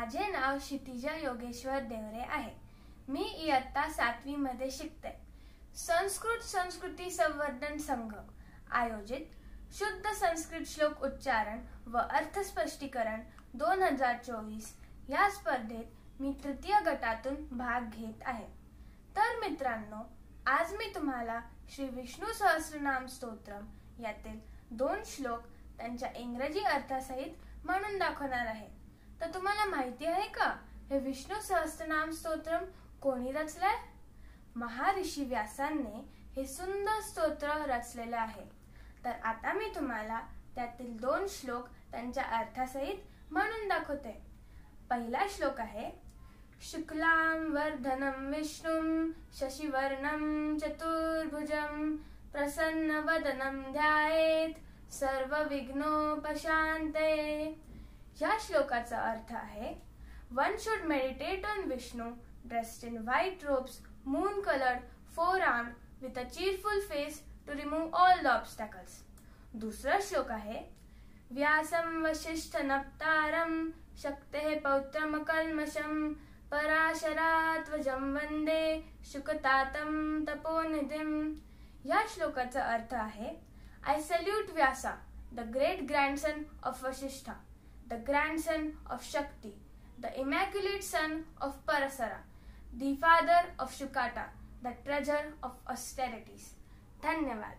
माझे नाव क्षितिजा योगेश्वर देवरे आहे. मी इयत्ता 7वी मध्ये शिकते. संस्कृत संस्कृती संवर्धन संघ आयोजित शुद्ध संस्कृत श्लोक उच्चारण व अर्थ स्पष्टीकरण 2024 या स्पर्धेत मी तृतीय गटातून भाग घेत आहे. तर मित्रांनो, आज मी तुम्हाला श्री विष्णू सहस्त्रनाम स्तोत्रम यातील 2 श्लोक त्यांच्या इंग्रजी अर्थासहित म्हणून दाखवणार आहे. तर तुम्हाला माहिती आहे का, हे विष्णू सहस्त्रनाम स्तोत्रम कोणी रचलंय? महर्षी व्यासांनी हे सुंदर स्तोत्र रचलेले आहे. तर आता मी तुम्हाला त्यातील 2 श्लोक त्यांच्या अर्थासहित म्हणून दाखवते. पहिला श्लोक आहे, शुक्लां वर्धनं विष्णुं शशिवर्णं चतुर्भुजं प्रसन्नवदनं ध्यायेत् सर्वविघ्नोपशान्तये. या श्लोकाचा अर्थ आहे, one should meditate on Vishnu dressed in white ropes, moon colored, four-armed with a cheerful face to remove all the obstacles. दूसरा श्लोक आहे, व्यासं वसिष्ठ नप्तारं शक्तेः पौत्रम कल्मषं पराशरात्वजं वंदे शुकतातं तपोनिधिं. या श्लोकाचा अर्थ आहे, I salute Vyasa, the great grandson of Vasishtha, the grandson of Shakti, the immaculate son of Parasara, the father of Shukata, the treasure of austerities. धन्यवाद.